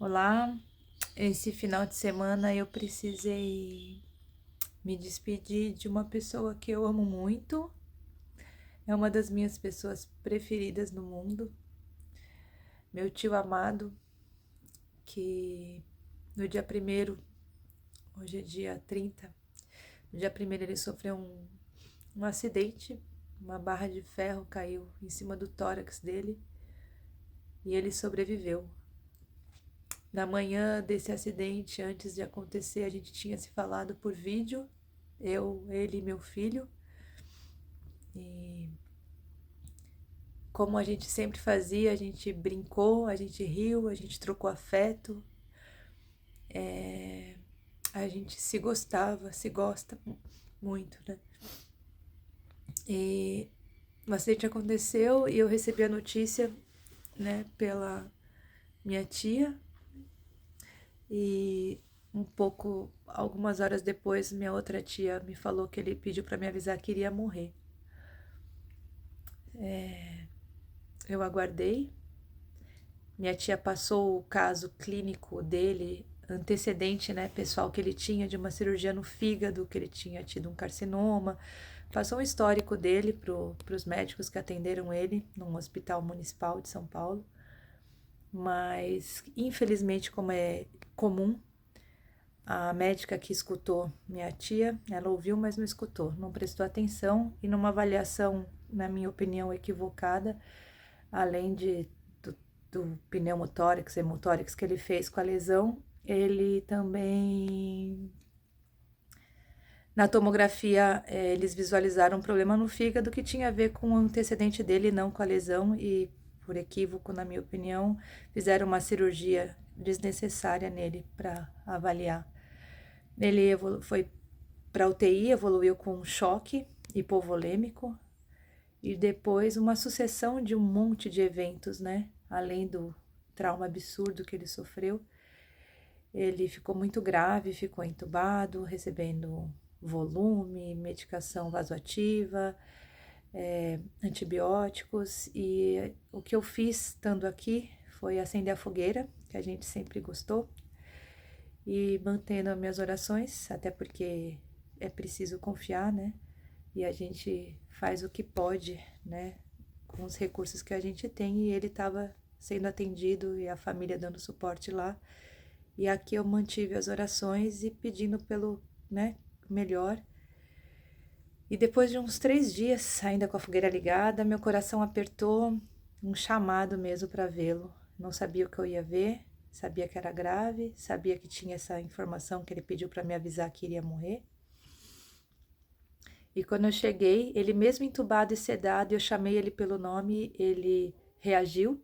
Olá, esse final de semana eu precisei me despedir de uma pessoa que eu amo muito. É uma das minhas pessoas preferidas no mundo, meu tio amado, que no dia primeiro, hoje é dia 30, no dia primeiro ele sofreu um acidente, uma barra de ferro caiu em cima do tórax dele e ele sobreviveu. Na manhã desse acidente, antes de acontecer, a gente tinha se falado por vídeo, eu, ele e meu filho. E como a gente sempre fazia, a gente brincou, a gente riu, a gente trocou afeto, a gente se gostava, se gosta muito, né? E o acidente aconteceu e eu recebi a notícia, né, pela minha tia. E algumas horas depois, minha outra tia me falou que ele pediu para me avisar que iria morrer. Eu aguardei. Minha tia passou o caso clínico dele, antecedente, né, pessoal, que ele tinha de uma cirurgia no fígado, que ele tinha tido um carcinoma. Passou um histórico dele para os médicos que atenderam ele num hospital municipal de São Paulo. Mas, infelizmente, como é comum, a médica que escutou minha tia, ela ouviu, mas não escutou, não prestou atenção e numa avaliação, na minha opinião, equivocada, além do pneumotórax, hemotórax que ele fez com a lesão, ele também, na tomografia, eles visualizaram um problema no fígado que tinha a ver com o antecedente dele, não com a lesão, e por equívoco, na minha opinião, fizeram uma cirurgia desnecessária nele para avaliar. Ele foi para UTI, evoluiu com um choque hipovolêmico e depois uma sucessão de um monte de eventos, né? Além do trauma absurdo que ele sofreu. Ele ficou muito grave, ficou entubado, recebendo volume, medicação vasoativa, antibióticos. E o que eu fiz estando aqui foi acender a fogueira, que a gente sempre gostou, e mantendo as minhas orações, até porque é preciso confiar, né? E a gente faz o que pode, né? Com os recursos que a gente tem, e ele estava sendo atendido e a família dando suporte lá. E aqui eu mantive as orações e pedindo pelo, né, melhor. E depois de uns 3 dias, ainda com a fogueira ligada, meu coração apertou, um chamado mesmo para vê-lo. Não sabia o que eu ia ver, sabia que era grave, sabia que tinha essa informação que ele pediu para me avisar que iria morrer. E quando eu cheguei, ele mesmo entubado e sedado, eu chamei ele pelo nome, ele reagiu,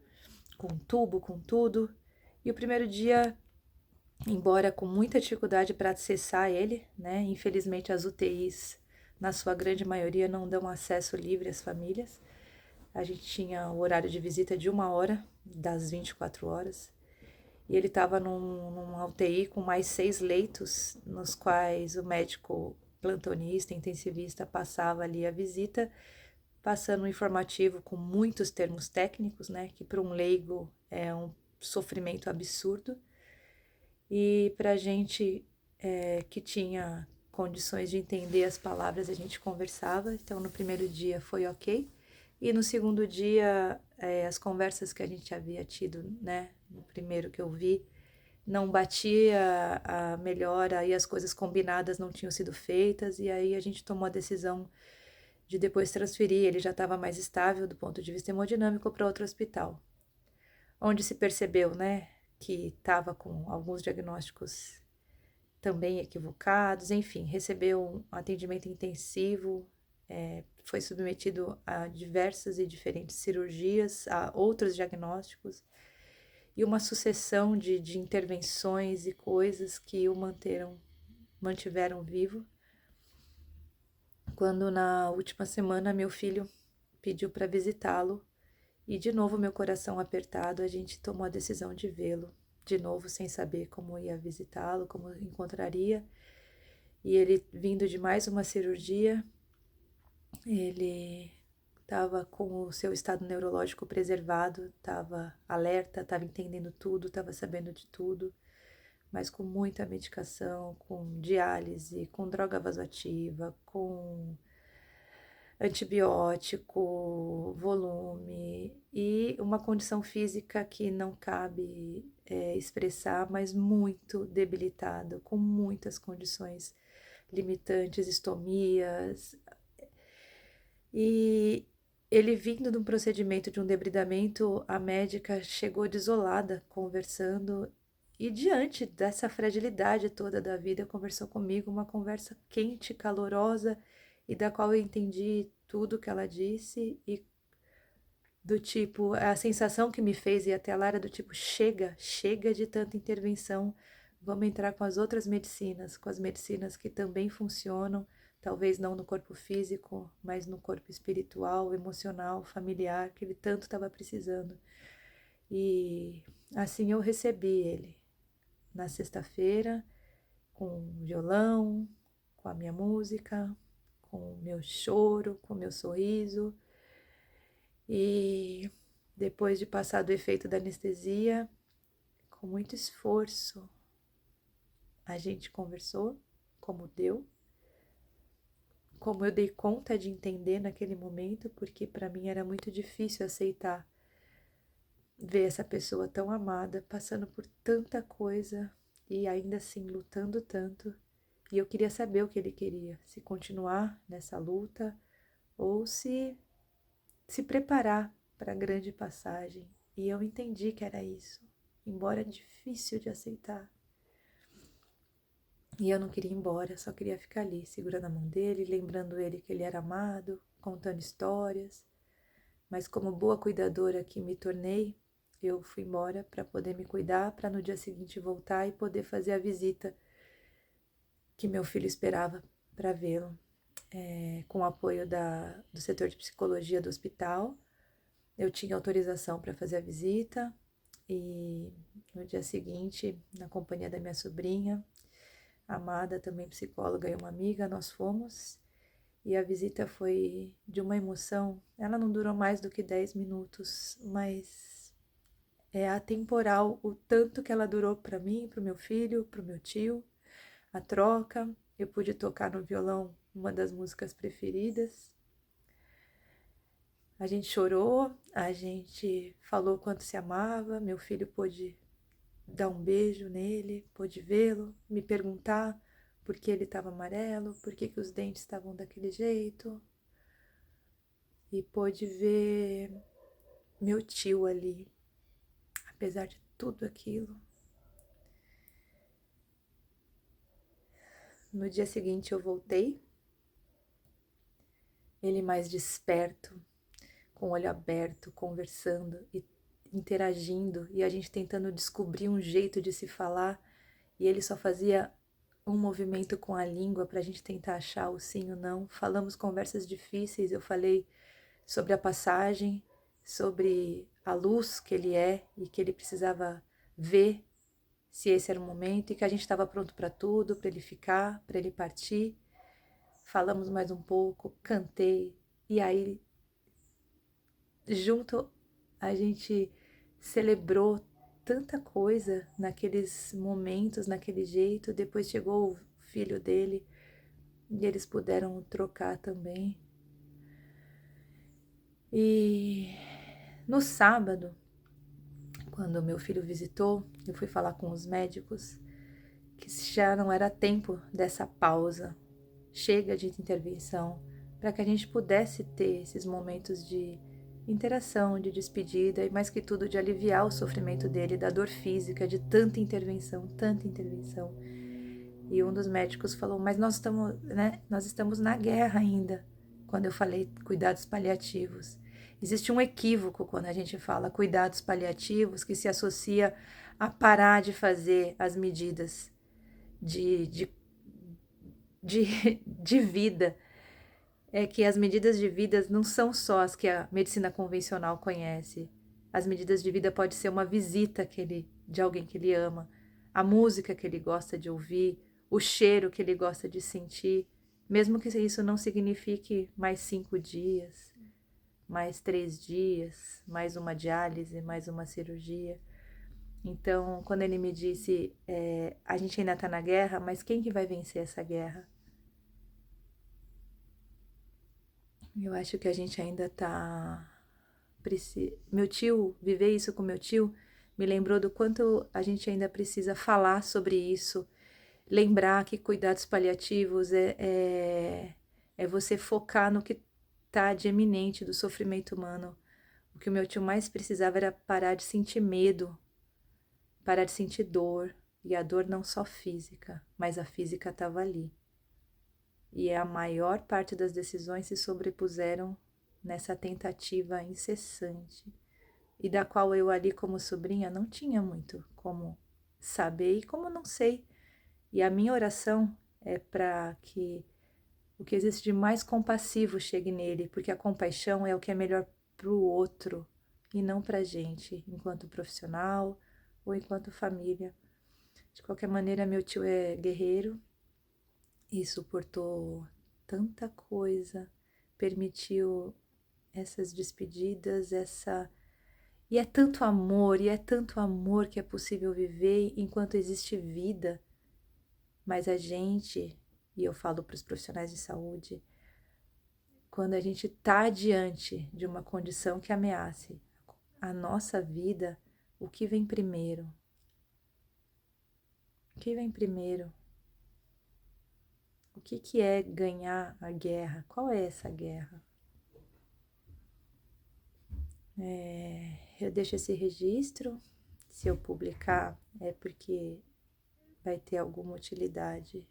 com tubo, com tudo. E o primeiro dia, embora com muita dificuldade para acessar ele, né? Infelizmente as UTIs, na sua grande maioria, não dão acesso livre às famílias. A gente tinha o horário de visita de 1 hora, das 24 horas. E ele estava numa UTI com mais 6 leitos, nos quais o médico plantonista, intensivista, passava ali a visita, passando um informativo com muitos termos técnicos, né, que para um leigo é um sofrimento absurdo. E para a gente que tinha condições de entender as palavras, a gente conversava. Então, no primeiro dia foi ok. E no segundo dia, as conversas que a gente havia tido, né, no primeiro que eu vi, não batia a melhora e as coisas combinadas não tinham sido feitas. E aí a gente tomou a decisão de depois transferir. Ele já estava mais estável do ponto de vista hemodinâmico para outro hospital, onde se percebeu, né, que estava com alguns diagnósticos também equivocados, enfim, recebeu um atendimento intensivo, foi submetido a diversas e diferentes cirurgias, a outros diagnósticos e uma sucessão de intervenções e coisas que o mantiveram vivo. Quando na última semana meu filho pediu para visitá-lo e de novo meu coração apertado, a gente tomou a decisão de vê-lo de novo, sem saber como ia visitá-lo, como encontraria. E ele vindo de mais uma cirurgia, ele estava com o seu estado neurológico preservado, estava alerta, estava entendendo tudo, estava sabendo de tudo, mas com muita medicação, com diálise, com droga vasoativa, com antibiótico, volume e uma condição física que não cabe expressar, mas muito debilitado, com muitas condições limitantes, estomias. E ele vindo de um procedimento de um debridamento, a médica chegou desolada, conversando, e diante dessa fragilidade toda da vida, conversou comigo, uma conversa quente, calorosa, e da qual eu entendi tudo que ela disse, e do tipo, a sensação que me fez ir até lá era do tipo, chega, chega de tanta intervenção, vamos entrar com as outras medicinas, com as medicinas que também funcionam, talvez não no corpo físico, mas no corpo espiritual, emocional, familiar, que ele tanto estava precisando. E assim eu recebi ele na sexta-feira, com o violão, com a minha música, com o meu choro, com o meu sorriso. E depois de passar do efeito da anestesia, com muito esforço, a gente conversou como deu, como eu dei conta de entender naquele momento, porque para mim era muito difícil aceitar ver essa pessoa tão amada, passando por tanta coisa e ainda assim lutando tanto. E eu queria saber o que ele queria, se continuar nessa luta ou se preparar para a grande passagem. E eu entendi que era isso, embora difícil de aceitar. E eu não queria ir embora, só queria ficar ali, segurando a mão dele, lembrando ele que ele era amado, contando histórias. Mas como boa cuidadora que me tornei, eu fui embora para poder me cuidar, para no dia seguinte voltar e poder fazer a visita que meu filho esperava para vê-lo. Com o apoio do setor de psicologia do hospital, eu tinha autorização para fazer a visita e no dia seguinte, na companhia da minha sobrinha, amada, também psicóloga e uma amiga, nós fomos e a visita foi de uma emoção. Ela não durou mais do que 10 minutos, mas é atemporal o tanto que ela durou para mim, para o meu filho, para o meu tio, a troca. Eu pude tocar no violão uma das músicas preferidas. A gente chorou, a gente falou quanto se amava, meu filho pôde dar um beijo nele, pôde vê-lo, me perguntar por que ele estava amarelo, por que os dentes estavam daquele jeito. E pôde ver meu tio ali, apesar de tudo aquilo. No dia seguinte eu voltei, ele mais desperto, com o olho aberto, conversando e interagindo, e a gente tentando descobrir um jeito de se falar, e ele só fazia um movimento com a língua para a gente tentar achar o sim ou não. Falamos conversas difíceis, eu falei sobre a passagem, sobre a luz que ele é e que ele precisava ver se esse era o momento e que a gente estava pronto para tudo, para ele ficar, para ele partir. Falamos mais um pouco, cantei e aí junto a gente celebrou tanta coisa naqueles momentos, naquele jeito. Depois chegou o filho dele e eles puderam trocar também. E no sábado, quando meu filho visitou, eu fui falar com os médicos que já não era tempo dessa pausa, chega de intervenção, para que a gente pudesse ter esses momentos de interação, de despedida e mais que tudo de aliviar o sofrimento dele, da dor física, de tanta intervenção, tanta intervenção. E um dos médicos falou, mas nós estamos na guerra ainda, quando eu falei cuidados paliativos. Existe um equívoco quando a gente fala cuidados paliativos que se associa a parar de fazer as medidas de vida. É que as medidas de vida não são só as que a medicina convencional conhece. As medidas de vida pode ser uma visita de alguém que ele ama, a música que ele gosta de ouvir, o cheiro que ele gosta de sentir, mesmo que isso não signifique mais 5 dias, mais 3 dias, mais uma diálise, mais uma cirurgia. Então, quando ele me disse, a gente ainda tá na guerra, mas quem que vai vencer essa guerra? Eu acho que a gente ainda tá... Meu tio, viver isso com meu tio, me lembrou do quanto a gente ainda precisa falar sobre isso, lembrar que cuidados paliativos é você focar no que tá de eminente do sofrimento humano. O que o meu tio mais precisava era parar de sentir medo, parar de sentir dor, e a dor não só física, mas a física estava ali. E a maior parte das decisões se sobrepuseram nessa tentativa incessante, e da qual eu ali como sobrinha não tinha muito como saber e como não sei. E a minha oração é para que o que existe de mais compassivo chegue nele, porque a compaixão é o que é melhor para o outro e não para a gente, enquanto profissional ou enquanto família. De qualquer maneira, meu tio é guerreiro e suportou tanta coisa, permitiu essas despedidas, e é tanto amor que é possível viver enquanto existe vida. Mas a gente, e eu falo para os profissionais de saúde, quando a gente está diante de uma condição que ameace a nossa vida, o que vem primeiro? O que vem primeiro? O que é ganhar a guerra? Qual é essa guerra? Eu deixo esse registro. Se eu publicar, é porque vai ter alguma utilidade.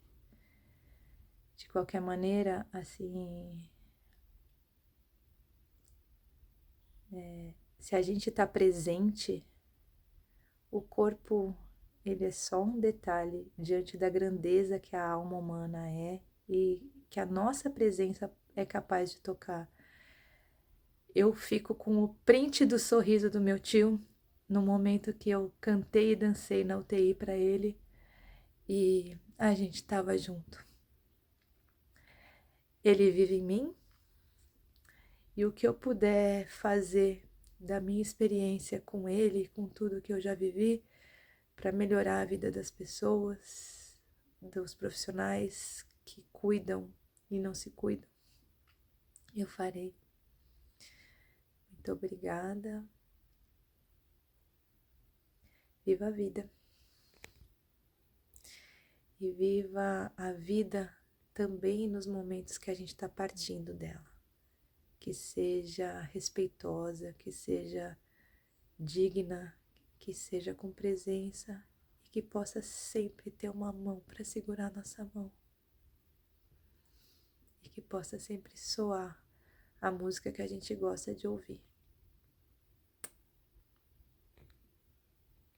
De qualquer maneira, assim, se a gente está presente, o corpo, ele é só um detalhe diante da grandeza que a alma humana é e que a nossa presença é capaz de tocar. Eu fico com o print do sorriso do meu tio no momento que eu cantei e dancei na UTI para ele e a gente estava junto. Ele vive em mim e o que eu puder fazer da minha experiência com ele, com tudo que eu já vivi, para melhorar a vida das pessoas, dos profissionais que cuidam e não se cuidam, eu farei. Muito obrigada. Viva a vida. E viva a vida também nos momentos que a gente está partindo dela. Que seja respeitosa, que seja digna, que seja com presença e que possa sempre ter uma mão para segurar nossa mão. E que possa sempre soar a música que a gente gosta de ouvir.